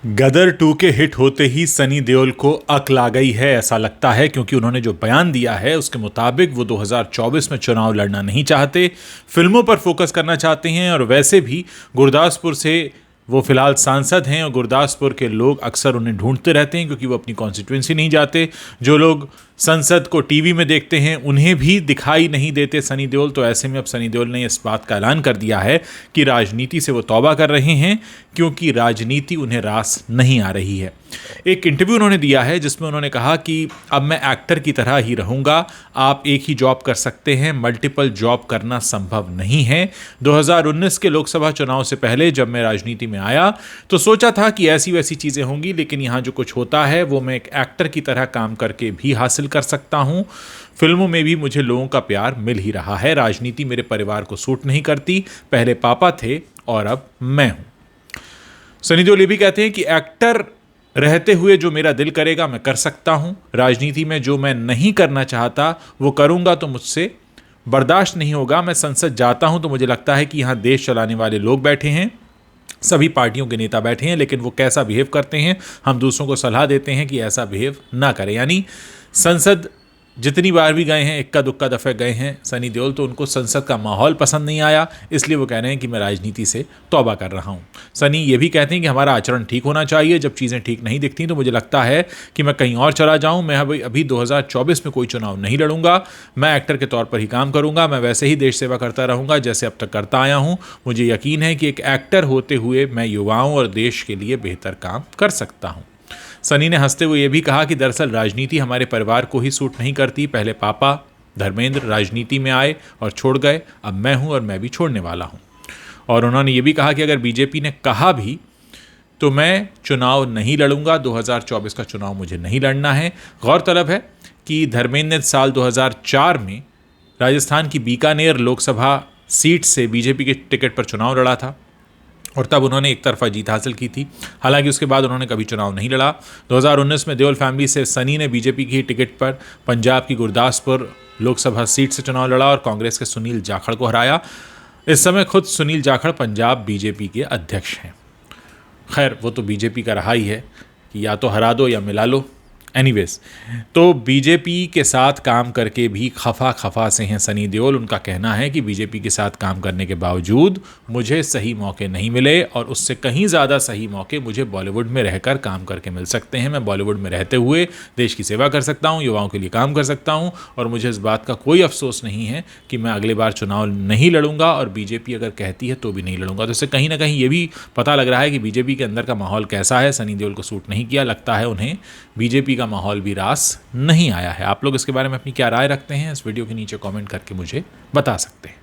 गदर 2 के हिट होते ही सनी देओल को अक्ल आ गई है, ऐसा लगता है, क्योंकि उन्होंने जो बयान दिया है उसके मुताबिक वो 2024 में चुनाव लड़ना नहीं चाहते, फिल्मों पर फोकस करना चाहते हैं। और वैसे भी गुरदासपुर से वो फिलहाल सांसद हैं और गुरदासपुर के लोग अक्सर उन्हें ढूंढते रहते हैं क्योंकि वो अपनी कॉन्स्टिट्यूंसी नहीं जाते। जो लोग संसद को टीवी में देखते हैं उन्हें भी दिखाई नहीं देते सनी देओल। तो ऐसे में अब सनी देओल ने इस बात का ऐलान कर दिया है कि राजनीति से वो तौबा कर रहे हैं क्योंकि राजनीति उन्हें रास नहीं आ रही है। एक इंटरव्यू उन्होंने दिया है जिसमें उन्होंने कहा कि अब मैं एक्टर की तरह ही रहूंगा, आप एक ही जॉब कर सकते हैं, मल्टीपल जॉब करना संभव नहीं है। 2019 के लोकसभा चुनाव से पहले जब मैं राजनीति में आया तो सोचा था कि ऐसी वैसी चीज़ें होंगी, लेकिन यहाँ जो कुछ होता है वो मैं एक एक्टर की तरह काम करके भी हासिल कर सकता हूं। फिल्मों में भी मुझे लोगों का प्यार मिल ही रहा है। राजनीति मेरे परिवार को सूट नहीं करती, पहले पापा थे और अब मैं हूं। सनी देओल ये भी कहते हैं कि एक्टर रहते हुए जो मेरा दिल करेगा मैं कर सकता हूं, राजनीति में जो मैं नहीं करना चाहता वो करूंगा तो मुझसे बर्दाश्त नहीं होगा। मैं संसद जाता हूं तो मुझे लगता है कि यहां देश चलाने वाले लोग बैठे हैं, सभी पार्टियों के नेता बैठे हैं, लेकिन वो कैसा बिहेव करते हैं हम दूसरों को सलाह देते हैं कि ऐसा बिहेव ना करें। यानी संसद जितनी बार भी गए हैं, इक्का दुक्का दफ़े गए हैं सनी देओल, तो उनको संसद का माहौल पसंद नहीं आया, इसलिए वो कह रहे हैं कि मैं राजनीति से तौबा कर रहा हूँ। सनी ये भी कहते हैं कि हमारा आचरण ठीक होना चाहिए, जब चीज़ें ठीक नहीं दिखती तो मुझे लगता है कि मैं कहीं और चला जाऊँ। मैं अभी 2024 में कोई चुनाव नहीं लड़ूंगा, मैं एक्टर के तौर पर ही काम करूँगा, मैं वैसे ही देश सेवा करता रहूँगा जैसे अब तक करता आया हूँ। मुझे यकीन है कि एक एक्टर होते हुए मैं युवाओं और देश के लिए बेहतर काम कर सकता हूँ। सनी ने हंसते हुए यह भी कहा कि दरअसल राजनीति हमारे परिवार को ही सूट नहीं करती, पहले पापा धर्मेंद्र राजनीति में आए और छोड़ गए, अब मैं हूं और मैं भी छोड़ने वाला हूं। और उन्होंने ये भी कहा कि अगर बीजेपी ने कहा भी तो मैं चुनाव नहीं लड़ूंगा, 2024 का चुनाव मुझे नहीं लड़ना है। गौरतलब है कि धर्मेंद्र ने साल 2004 में राजस्थान की बीकानेर लोकसभा सीट से बीजेपी के टिकट पर चुनाव लड़ा था और तब उन्होंने एक तरफा जीत हासिल की थी। हालांकि उसके बाद उन्होंने कभी चुनाव नहीं लड़ा। 2019 में देओल फैमिली से सनी ने बीजेपी की टिकट पर पंजाब की गुरदासपुर लोकसभा सीट से चुनाव लड़ा और कांग्रेस के सुनील जाखड़ को हराया। इस समय खुद सुनील जाखड़ पंजाब बीजेपी के अध्यक्ष हैं। खैर, वो तो बीजेपी का रहा ही है कि या तो हरा दो या मिला लो। एनीवेज, तो बीजेपी के साथ काम करके भी खफा से हैं सनी देओल। उनका कहना है कि बीजेपी के साथ काम करने के बावजूद मुझे सही मौके नहीं मिले और उससे कहीं ज़्यादा सही मौके मुझे बॉलीवुड में रहकर काम करके मिल सकते हैं। मैं बॉलीवुड में रहते हुए देश की सेवा कर सकता हूं, युवाओं के लिए काम कर सकता हूं और मुझे इस बात का कोई अफसोस नहीं है कि मैं अगली बार चुनाव नहीं लड़ूंगा और बीजेपी अगर कहती है तो भी नहीं लड़ूंगा। तो इससे कहीं ना कहीं ये भी पता लग रहा है कि बीजेपी के अंदर का माहौल कैसा है। सनी देओल को सूट नहीं किया, लगता है उन्हें बीजेपी का माहौल भी रास नहीं आया है। आप लोग इसके बारे में अपनी क्या राय रखते हैं, इस वीडियो के नीचे कमेंट करके मुझे बता सकते हैं।